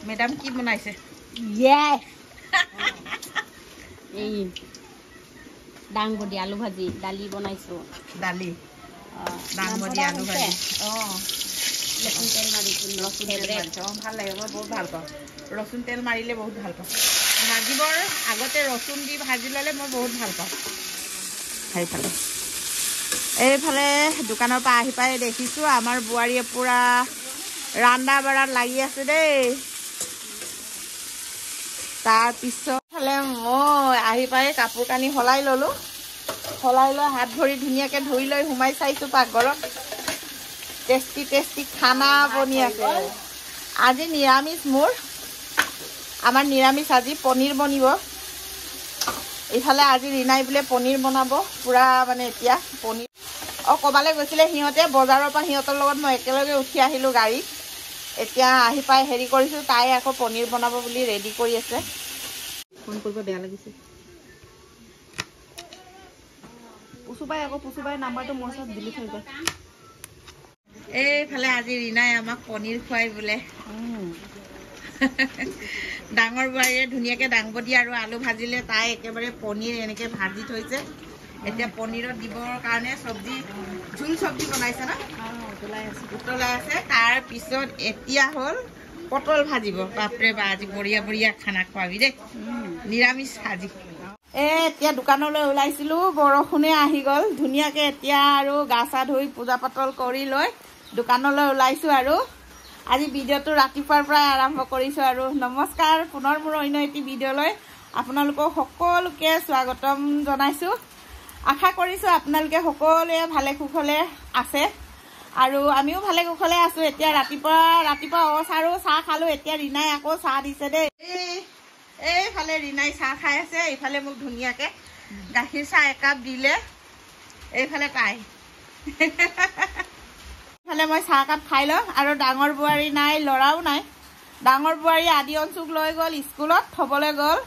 Madam কি বনাইছে? এই ডাংবডি আলু ভাজি, দালি বনাইছো। দালি ডাংবডি আলু ভাজি। ৰচুন তেল মাৰি ৰচুন তেল মাৰিছে। ভাল লাগে, মই বহুত ভাল পাওঁ। ৰচুন তেল মাৰিলে বহুত ভাল পাওঁ। ভাজিবৰ আগতে ৰচুন দি ভাজি ল'লে মই বহুত ভাল পাওঁ। সেইফালে এইফালে দোকানৰ পৰা আহি পাই দেখিছোঁ আমাৰ বোৱাৰীয়ে পূৰা ৰান্ধা বাঢ়াত লাগি আছে দেই। তাৰপিছত ফালে মই আহি পাই কাপোৰ কানি সলাই ল'লোঁ। সলাই লৈ হাত ভৰি ধুনীয়াকৈ ধুই লৈ সোমাই চাইছোঁ পাকঘৰত। টেষ্টি টেষ্টি খানা বনি আছে। আজি নিৰামিষ মোৰ। আমাৰ নিৰামিষ আজি পনীৰ বনিব। ইফালে আজি ৰিনাই বোলে পনীৰ বনাব পূৰা মানে এতিয়া পনীৰ। ক'ৰবালৈ গৈছিলে সিহঁতে, বজাৰৰ পৰা সিহঁতৰ লগত মই একেলগে উঠি আহিলোঁ গাড়ীত। এতিয়া আহি পাই হেৰি কৰিছোঁ, তাই আকৌ পনীৰ বনাব বুলি ৰেডি কৰি আছে। ফোন কৰিব বেয়া লাগিছে। পুচুবাই নাম্বাৰটো মোৰ ওচৰত দিলি থৈ যায়। এইফালে আজি ৰিনাই আমাক পনীৰ খুৱাই বোলে। ডাঙৰ বোৱাৰীয়ে ধুনীয়াকৈ দাংবডি আৰু আলু ভাজিলে, তাই একেবাৰে পনীৰ এনেকৈ ভাজি থৈছে। এতিয়া পনীৰত দিবৰ কাৰণে চব্জি, জোল চব্জি বনাইছে ন? উতলাই আছে। তাৰপিছত এতিয়া হ'ল পটল ভাজিব। বাপৰে বা, আজি বঢ়িয়া বঢ়িয়া খানা খোৱাবি দেই। নিৰামিষ আজি। এতিয়া দোকানলৈ ওলাইছিলোঁ, বৰষুণে আহি গ'ল। ধুনীয়াকৈ এতিয়া আৰু গা চা ধুই পূজা পাতল কৰি লৈ দোকানলৈ ওলাইছোঁ। আৰু আজি ভিডিঅ'টো ৰাতিপুৱাৰ পৰাই আৰম্ভ কৰিছোঁ। আৰু নমস্কাৰ, পুনৰ মোৰ অন্য এটি ভিডিঅ'লৈ আপোনালোকক সকলোকে স্বাগতম জনাইছোঁ। আশা কৰিছোঁ আপোনালোকে সকলোৱে ভালে কুশলে আছে আৰু আমিও ভালে কুশলে আছোঁ। এতিয়া ৰাতিপুৱা আৰু চাহ খালোঁ। এতিয়া ৰিনাই আকৌ চাহ দিছে দেই। এইফালে ৰিনাই চাহ খাই আছে, এইফালে মোক ধুনীয়াকৈ গাখীৰ চাহ একাপ দিলে। এইফালে তাই এইফালে মই চাহ একাপ খাই লওঁ। আৰু ডাঙৰ বোৱাৰী নাই, ল'ৰাও নাই। ডাঙৰ বোৱাৰী আদি অঞ্চুক লৈ গ'ল স্কুলত, থ'বলৈ গ'ল।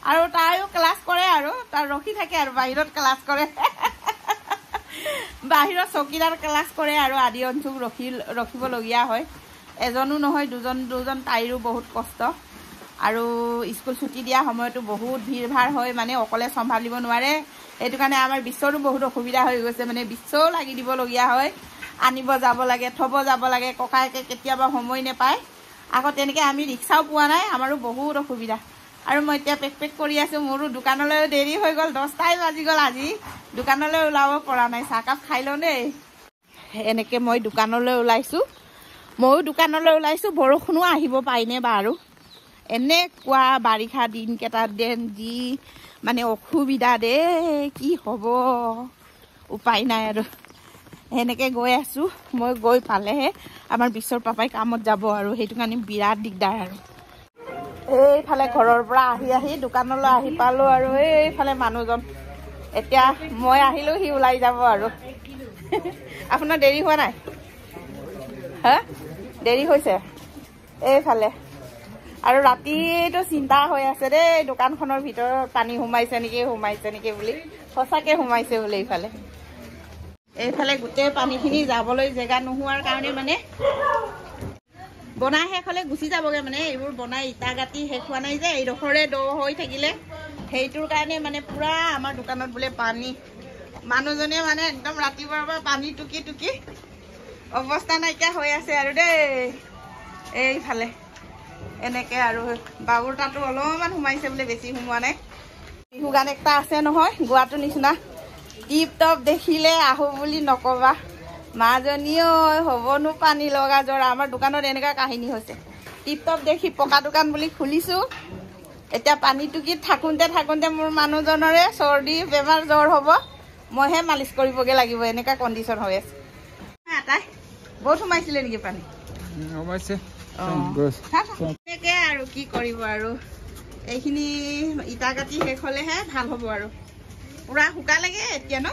আৰু তাইও ক্লাছ কৰে, আৰু তাৰ ৰখি থাকে আৰু বাহিৰত ক্লাছ কৰে। বাহিৰত চকীদাৰ ক্লাছ কৰে আৰু আদি অঞ্চুক ৰখিবলগীয়া হয়। এজনো নহয়, দুজন তাইৰো বহুত কষ্ট। আৰু স্কুল ছুটি দিয়া সময়তো বহুত ভিৰ ভাৰ হয়, মানে অকলে চম্ভালিব নোৱাৰে। সেইটো কাৰণে আমাৰ বিশ্বৰো বহুত অসুবিধা হৈ গৈছে, মানে বিশ্বও লাগি দিবলগীয়া হয়। আনিব যাব লাগে, থ'ব যাব লাগে। ককায়েকে কেতিয়াবা সময় নাপায়। আকৌ তেনেকৈ আমি ৰিক্সাও পোৱা নাই, আমাৰো বহুত অসুবিধা। আৰু মই এতিয়া পেক কৰি আছোঁ। মোৰো দোকানলৈ দেৰি হৈ গ'ল, 10টাই বাজি গ'ল। আজি দোকানলৈ ওলাব পৰা নাই। চাহকাপ খাই লওঁ দেই। এনেকৈ মই দোকানলৈ ওলাইছোঁ। ময়ো দোকানলৈ ওলাইছোঁ। বৰষুণো আহিব পায়নে বাৰু। এনেকুৱা বাৰিষা দিনকেইটাত যি মানে অসুবিধা দেই, কি হ'ব উপায় নাই। আৰু সেনেকৈ গৈ আছোঁ। মই গৈ পালেহে আমাৰ বিশ্বৰ পাপাই কামত যাব, আৰু সেইটো কাৰণে বিৰাট দিগদাৰ। আৰু এইফালে ঘৰৰ পৰা আহি দোকানলৈ আহি পালোঁ। আৰু এইফালে মানুহজন, এতিয়া মই আহিলোঁ, সি ওলাই যাব। আৰু আপোনাৰ দেৰি হোৱা নাই? হা, দেৰি হৈছে এইফালে। আৰু ৰাতিটো চিন্তা হৈ আছে দেই, দোকানখনৰ ভিতৰত পানী সোমাইছে নেকি বুলি। সঁচাকৈ সোমাইছে বোলে। এইফালে গোটেই পানীখিনি যাবলৈ জেগা নোহোৱাৰ কাৰণে মানে বনাই শেষ হ'লে গুচি যাবগৈ। মানে এইবোৰ বনাই ইটা গাঁতি শেষ হোৱা নাই যে, এইডোখৰে দ হৈ থাকিলে, সেইটোৰ কাৰণে মানে পূৰা আমাৰ দোকানত বোলে পানী। মানুহজনে মানে একদম ৰাতিপুৱাৰ পৰা পানী টুকি অৱস্থা নাইকিয়া হৈ আছে আৰু দেই। এইফালে এনেকৈ আৰু বাবুৰ তাতো অলপমান সোমাইছে বোলে, বেছি সোমোৱা নাই। বিহু গান একটা আছে নহয়, গোৱাটোৰ নিচিনা। টিপ টপ দেখিলে আহো বুলি নকবা, মাজনীও হ'বনো পানী লগা জ্বৰ। আমাৰ দোকানত এনেকুৱা কাহিনী হৈছে। টিপ টপ দেখি পকা দোকান বুলি খুলিছোঁ। এতিয়া পানী টুকিত থাকোঁতে মোৰ মানুহজনৰে চৰ্দি বেমাৰ, জ্বৰ হ'ব। মইহে মালিচ কৰিবগৈ লাগিব, এনেকুৱা কণ্ডিশ্যন হৈ আছে। তাই বহুত সোমাইছিলে নেকি পানী? সোমাইছে। আৰু কি কৰিব। আৰু এইখিনি ইটা গাঁতি শেষ হ'লেহে ভাল হ'ব। আৰু পূৰা শুকালেগে এতিয়া ন?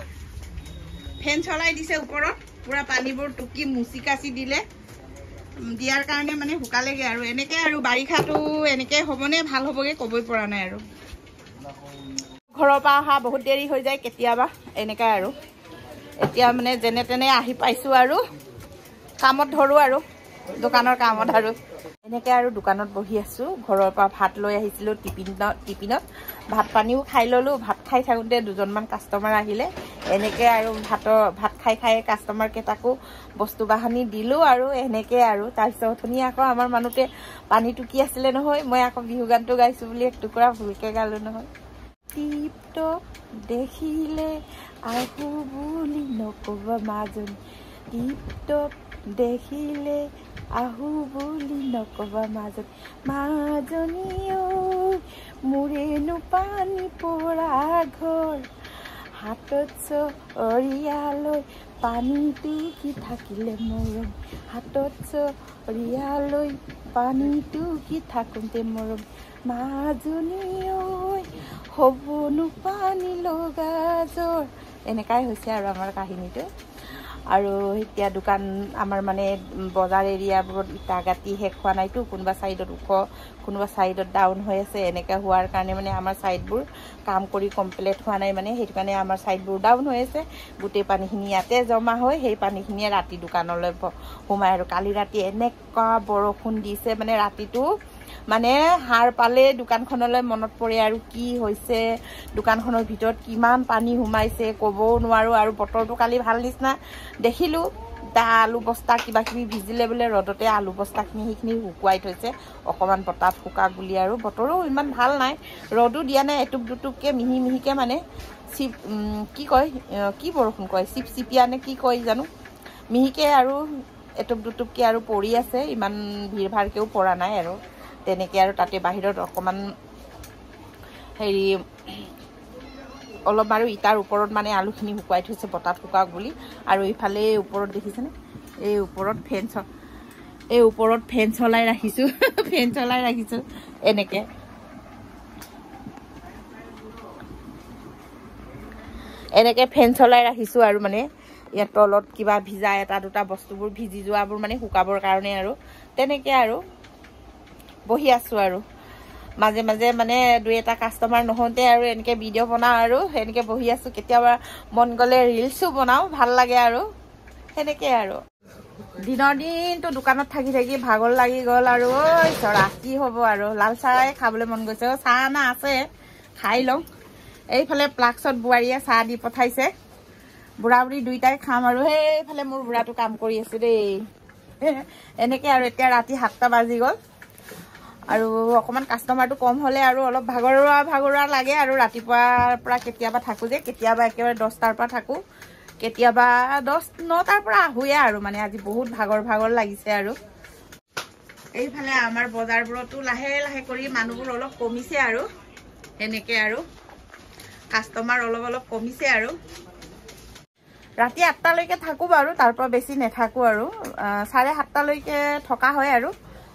ফেন চলাই দিছে ওপৰত, পূৰা পানীবোৰ টুকি মুচি কাচি দিয়াৰ কাৰণে মানে শুকালেগে। আৰু এনেকৈ আৰু বাৰিষাটো এনেকৈ হ'বনে ভাল হ'বগৈ ক'বই পৰা নাই। আৰু ঘৰৰ পৰা অহা বহুত দেৰি হৈ যায় কেতিয়াবা এনেকৈ। আৰু এতিয়া মানে যেনে তেনে আহি পাইছোঁ, আৰু কামত ধৰোঁ আৰু দোকানৰ কামত। আৰু এনেকৈ আৰু দোকানত বহি আছোঁ ঘৰৰ পৰা ভাত লৈ আহিছিলোঁ টিফিনত ভাত পানীও খাই ল'লোঁ ভাত খাই থাকোঁতে দুজনমান কাষ্টমাৰ আহিলে এনেকৈ আৰু ভাত খাই কাষ্টমাৰকেইটাকো বস্তু বাহানি দিলোঁ আৰু এনেকৈ আৰু তাৰপিছত শুনি আকৌ আমাৰ মানুহটোৱে পানী টুকি আছিলে নহয় মই আকৌ বিহু গানটো গাইছোঁ বুলি এক টুকুৰা ভুলকৈ গালোঁ নহয় টিপ টপ দেখিলে আহো বুলি নক'বা মাজনী টিপ টপ দেখিলে আহো বুলি নক'বা মাজনী ঐ মোৰেনো পানী পৰা ঘৰ হাতত চৰিয়ালৈ পানীটো কি থাকিলে মৰম হাতত চৰিয়ালৈ পানীটো কি থাকোঁতে মৰম মাজনী ঐ হ'বনো পানী লগা জ্বৰ এনেকাই হৈছে আৰু আমাৰ কাহিনীটো আৰু এতিয়া দোকান আমাৰ মানে বজাৰ এৰিয়াবোৰত ইটা গাঁতি শেষ হোৱা নাইতো কোনোবা ছাইডত ওখ কোনোবা ছাইডত ডাউন হৈ আছে এনেকৈ হোৱাৰ কাৰণে মানে আমাৰ ছাইডবোৰ কাম কৰি কমপ্লিট হোৱা নাই মানে সেইটো কাৰণে আমাৰ ছাইডবোৰ ডাউন হৈ আছে গোটেই পানীখিনি ইয়াতে জমা হয় সেই পানীখিনিয়ে ৰাতি দোকানলৈ সোমাই আৰু কালি ৰাতি এনেকুৱা বৰষুণ দিছে মানে ৰাতিটো মানে হাড় পালে দোকানখনলৈ মনত পৰে আৰু কি হৈছে দোকানখনৰ ভিতৰত কিমান পানী সোমাইছে ক'বও নোৱাৰোঁ আৰু বতৰটো কালি ভাল নিচিনা দেখিলোঁ আলু বস্তা কিবা কিবি ভিজিলে বোলে ৰ'দতে আলু বস্তাখিনি সেইখিনি শুকুৱাই থৈছে অকণমান বতাহ শুকাওক বুলি আৰু বতৰো ইমান ভাল নাই ৰ'দো দিয়া নাই এটুপ দুটুপকৈ মিহিকৈ মানে কি কয় কি বৰষুণ কয় চিপচিপিয়া নে কি কয় জানো মিহিকৈ আৰু এটুপ দুটুপকৈ আৰু পৰি আছে ইমান ভিৰ ভাৰকৈও পৰা নাই আৰু তেনেকৈ আৰু তাতে বাহিৰত অকণমান হেৰি অলপ আৰু ইটাৰ ওপৰত মানে আলুখিনি শুকুৱাই থৈছে বতাত শুকাওক বুলি আৰু ইফালে ওপৰত দেখিছেনে এই ওপৰত ফেন চলাই ৰাখিছোঁ এনেকৈ ফেন চলাই ৰাখিছোঁ আৰু মানে ইয়াত তলত কিবা ভিজা এটা দুটা বস্তুবোৰ ভিজি যোৱাবোৰ মানে শুকাবৰ কাৰণে আৰু তেনেকৈ আৰু বহি আছোঁ আৰু মাজে মাজে মানে দুই এটা কাষ্টমাৰ নহওঁতে আৰু এনেকৈ ভিডিঅ' বনাওঁ আৰু এনেকৈ বহি আছোঁ কেতিয়াবা মন গ'লে ৰিলছো বনাওঁ ভাল লাগে আৰু সেনেকৈ আৰু দিনৰ দিনটো দোকানত থাকি ভাগৰ লাগি গ'ল আৰু ঐ চৰা কি হ'ব আৰু লাল চাহে খাবলৈ মন গৈছে চাহ না আছে খাই লওঁ এইফালে প্লাক্সত বোৱাৰীয়ে চাহ দি পঠাইছে বুঢ়া বুঢ়ী দুইটাই খাম আৰু সেইফালে মোৰ বুঢ়াটো কাম কৰি আছে দেই এনেকৈ আৰু এতিয়া ৰাতি 7টা বাজি গ'ল আৰু অকণমান কাষ্টমাৰটো কম হ'লে আৰু অলপ ভাগৰুৱা লাগে আৰু ৰাতিপুৱাৰ পৰা কেতিয়াবা থাকোঁ যে কেতিয়াবা একেবাৰে 10টাৰ পৰা থাকোঁ কেতিয়াবা 9টাৰ পৰা আহোঁৱে আৰু মানে আজি বহুত ভাগৰ লাগিছে আৰু এইফালে আমাৰ বজাৰবোৰতো লাহে লাহে কৰি মানুহবোৰ অলপ কমিছে আৰু এনেকৈ আৰু কাষ্টমাৰ অলপ কমিছে আৰু ৰাতি 8টালৈকে থাকোঁ বাৰু তাৰ পৰা বেছি নাথাকোঁ আৰু 7:30টালৈকে থকা হয় আৰু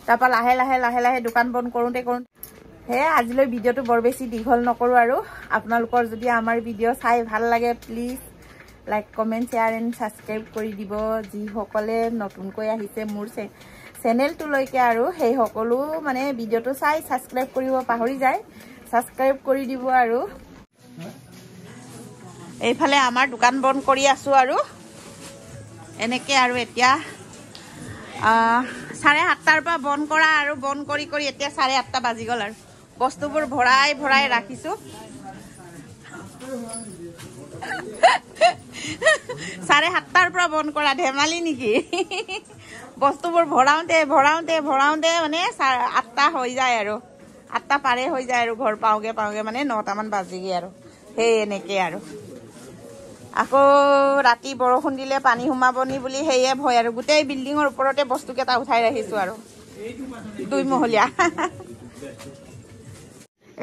তাৰপৰা লাহে লাহে দোকান বন্ধ কৰোঁতে সেয়ে আজিলৈ ভিডিঅ'টো বৰ বেছি দীঘল নকৰোঁ আৰু আপোনালোকৰ যদি আমাৰ ভিডিঅ' চাই ভাল লাগে please like comment share and subscribe কৰি দিব যিসকলে নতুনকৈ আহিছে মোৰ চেনেলটোলৈকে আৰু সেই সকলো মানে ভিডিঅ'টো চাই ছাবস্ক্ৰাইব কৰিব পাহৰি যায় ছাবস্ক্ৰাইব কৰি দিব আৰু এইফালে আমাৰ দোকান বন্ধ কৰি আছোঁ আৰু এনেকৈ আৰু এতিয়া 7:30টাৰ পৰা বন্ধ কৰা আৰু বন্ধ কৰি এতিয়া 8:30টা বাজি গ'ল আৰু বস্তুবোৰ ভৰাই ৰাখিছোঁ 7:30টাৰ পৰা বন্ধ কৰা ধেমালি নেকি বস্তুবোৰ ভৰাওঁতে মানে 8টা হৈ যায় আৰু 8টা পাৰে হৈ যায় আৰু ঘৰ পাওঁগে মানে 9টামান বাজিগে আৰু সেই এনেকৈ আৰু আকৌ ৰাতি বৰষুণ দিলে পানী সোমাব নি বুলি সেয়ে ভয় আৰু গোটেই বিল্ডিঙৰ ওপৰতে বস্তুকেইটা উঠাই ৰাখিছোঁ আৰু 2মহলীয়া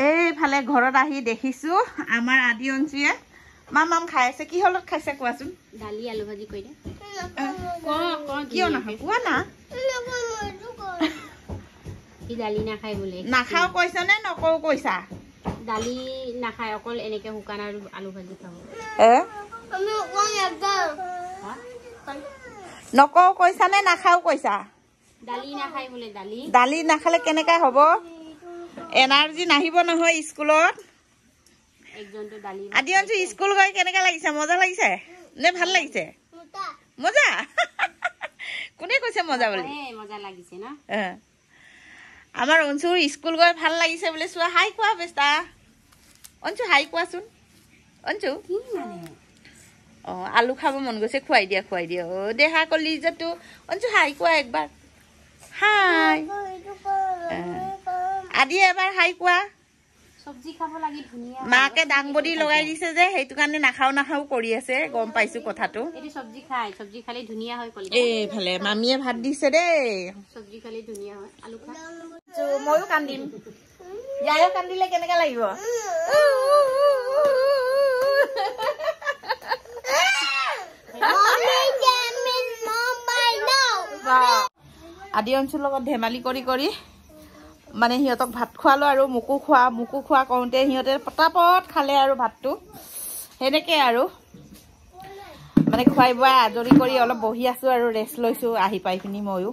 এইফালে ঘৰত আহি দেখিছোঁ আমাৰ আদি অঞ্চুৱে মাম খাই আছে কি হলত খাইছে কোৱাচোন দালি আলু ভাজি কৰি দে কিয় নাখাওঁ কোৱা না দালি নাখায় বোলে নাখাওঁ কৈছা নে নকওঁ কৈছা দালি নাখায় অকল এনেকৈ শুকান আৰু আলু ভাজি খাব নকওঁ কৈছা নে নাখাওঁ কৈছা দালি নাখায় বোলে দালি নাখালে কেনেকৈ হ'ব এনাৰ্জি নাহিব নহয় স্কুলত আদি অঞ্চু স্কুল গৈ কেনেকৈ লাগিছে মজা লাগিছে নে ভাল লাগিছে মজা কোনে কৈছে মজা বুলি মজা লাগিছে ন আমাৰ অঞ্চুৰ স্কুল গৈ ভাল লাগিছে বোলে চোৱা হাই কোৱা বেস্তা অঞ্চু হাই কোৱাচোন অঞ্চু অঁ আলু খাব মন গৈছে খুৱাই দিয়া অ' দেহা কলি যেটো অঞ্চু হাই কোৱা একবাৰ হাই আদি এবাৰ হাই কোৱা চব্জি খাব লাগি ধুনীয়া মাকে দাংবডি লগাই দিছে যে সেইটো কাৰণে নাখাও কৰি আছে গম পাইছো কথাটো এটি চব্জি খালি ধুনীয়া হয় কলি এইফালে মামীয়ে ভাত দিছে দেই চব্জি খালি ধুনীয়া হয় আলু খা ময়ো কান্দিম ইয়ায়ো কান্দিলে কেনেকে লাগিব আদি অঞ্চলৰ লগত ধেমালি কৰি মানে সিহঁতক ভাত খোৱালো আৰু মোকো খোৱা কৰোঁতে সিহঁতে পটাপট খালে আৰু ভাতটো সেনেকে আৰু মানে খুৱাই বোৱাই আজৰি কৰি অলপ বহি আছো আৰু ৰেষ্ট লৈছো আহি পাই পিনি ময়ো